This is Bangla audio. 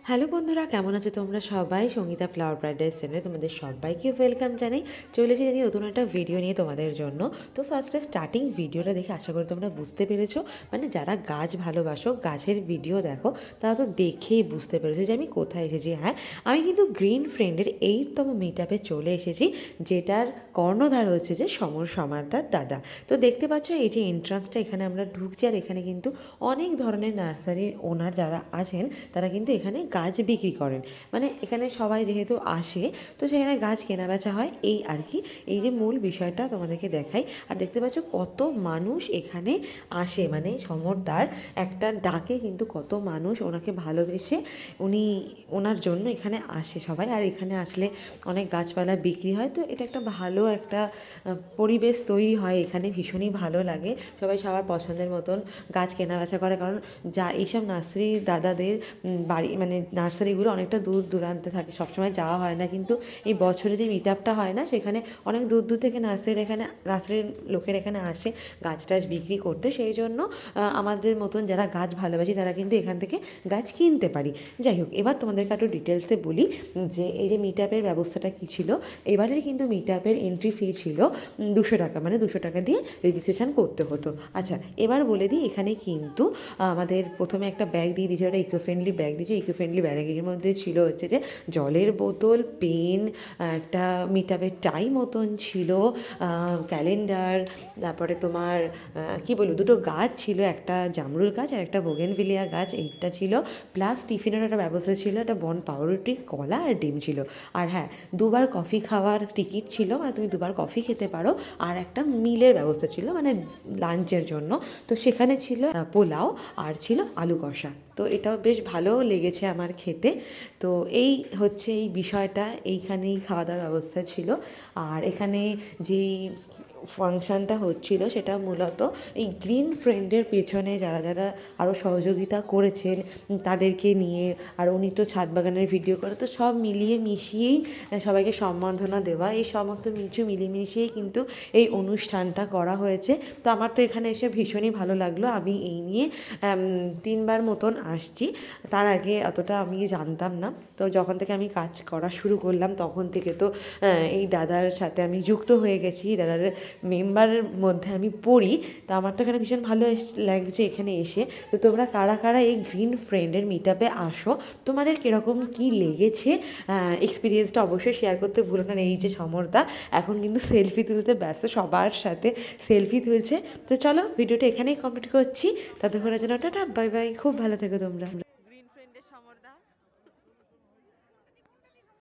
হ্যালো বন্ধুরা, কেমন আছো তোমরা সবাই? সঙ্গীতা ফ্লাওয়ার প্যারাডাইস চ্যানেলে তোমাদের সবাইকে ওয়েলকাম জানাই। চলেছি জানি নতুন একটা ভিডিও নিয়ে তোমাদের জন্য। তো ফার্স্টে স্টার্টিং ভিডিওটা দেখে আশা করি তোমরা বুঝতে পেরেছো, মানে যারা গাছ ভালোবাসো, গাছের ভিডিও দেখো, তারা তো দেখেই বুঝতে পেরেছো যে আমি কোথায় এসেছি। হ্যাঁ, আমি কিন্তু গ্রিন ফ্রেন্ডের 8তম মিট আপে চলে এসেছি, যেটার কর্ণধার হচ্ছে যে সমর সমারদার দাদা। তো দেখতে পাচ্ছ এই যে এন্ট্রান্সটা, এখানে আমরা ঢুকছি, আর এখানে কিন্তু অনেক ধরনের নার্সারির ওনার যারা আছেন তারা কিন্তু এখানে গাছ বিক্রি করেন। মানে এখানে সবাই যেহেতু আসে, তো সেখানে গাছ কেনা বেচা হয়, এই আর কি। এই যে মূল বিষয়টা তোমাদেরকে দেখাই। আর দেখতে পাচ্ছ কত মানুষ এখানে আসে, মানে সমরদার একটা ডাকে কিন্তু কত মানুষ ওনাকে ভালোবেসে উনি ওনার জন্য এখানে আসে সবাই। আর এখানে আসলে অনেক গাছপালা বিক্রি হয়, তো এটা একটা ভালো একটা পরিবেশ তৈরি হয় এখানে, ভীষণই ভালো লাগে। সবাই সবার পছন্দের মতন গাছ কেনা বেচা করে, কারণ যা এইসব নার্সারি দাদাদের বাড়ি, মানে নার্সারিগুলো অনেকটা দূর দূরান্তে থাকে, সবসময় যাওয়া হয় না। কিন্তু এই বছরে যে মিট আপটা হয় না, সেখানে অনেক দূর দূর থেকে নার্সারির লোকের এখানে আসে গাছ টাছ বিক্রি করতে। সেই জন্য আমাদের মতন যারা গাছ ভালোবাসি তারা কিন্তু এখান থেকে গাছ কিনতে পারি। যাই হোক, এবার তোমাদেরকে একটু ডিটেলসে বলি যে এই যে মিট আপের ব্যবস্থাটা কী ছিল। এবারের কিন্তু মিট আপের এন্ট্রি ফি ছিল 200 টাকা, মানে 200 টাকা দিয়ে রেজিস্ট্রেশন করতে হতো। আচ্ছা, এবার বলে দিই, এখানে কিন্তু আমাদের প্রথমে একটা ব্যাগ দিয়ে দিয়েছে, একটা ইকো ফ্রেন্ডলি ব্যাগ দিয়েছে। ইকো ফ্রেন্ডলি ব্যাগের মধ্যে ছিল হচ্ছে যে জলের বোতল, পেন, একটা মিট আপের টাই মতন ছিল, ক্যালেন্ডার, তারপরে তোমার কী বলবো, দুটো গাছ ছিল, একটা জামরুল গাছ আর একটা বোগেনভিলিয়া গাছ, এইটা ছিল। প্লাস টিফিনের একটা ব্যবস্থা ছিল, একটা বন পাউরুটি, কলা আর ডিম ছিল। আর হ্যাঁ, দুবার কফি খাওয়ার টিকিট ছিল, মানে তুমি দুবার কফি খেতে পারো। আর একটা মিলের ব্যবস্থা ছিল, মানে লাঞ্চের জন্য। তো সেখানে ছিল পোলাও আর ছিল আলু কষা। তো এটাও বেশ ভালো লেগেছে আমার খেতে। তো এই হচ্ছে এই বিষয়টা, এইখানেই খাওয়া দাওয়ার ব্যবস্থা ছিল। আর এখানে যেই ফাংশানটা হচ্ছিল সেটা মূলত এই গ্রিন ফ্রেন্ডের পেছনে যারা যারা আরও সহযোগিতা করেছেন তাদেরকে নিয়ে। আর উনি তো ছাদ বাগানের ভিডিও করে, তো সব মিলিয়ে মিশিয়েই সবাইকে সম্বর্ধনা দেওয়া, এই সমস্ত কিছু মিলিয়ে মিশিয়েই কিন্তু এই অনুষ্ঠানটা করা হয়েছে। তো আমার তো এখানে এসে ভীষণই ভালো লাগলো। আমি এই নিয়ে 3বার মতন আসছি। তার আগে অতটা আমি জানতাম না। তো যখন থেকে আমি কাজ করা শুরু করলাম তখন থেকে তো এই দাদার সাথে আমি যুক্ত হয়ে গেছি, দাদার মেম্বারের মধ্যে আমি পড়ি। তো আমার তো এখানে ভীষণ ভালো লাগছে এখানে এসে। তো তোমরা কারা কারা এই গ্রিন ফ্রেন্ডের মিট আপে আসো, তোমাদের কীরকম কী লেগেছে এক্সপিরিয়েন্সটা অবশ্যই শেয়ার করতে ভুলো না। এই যে সমরদা এখন কিন্তু সেলফি তুলতে ব্যস্ত, সবার সাথে সেলফি তুলছে। তো চলো, ভিডিওটা এখানেই কমপ্লিট করছি। ততক্ষণের জন্য টাটা, বাই বাই, খুব ভালো থেকো তোমরা।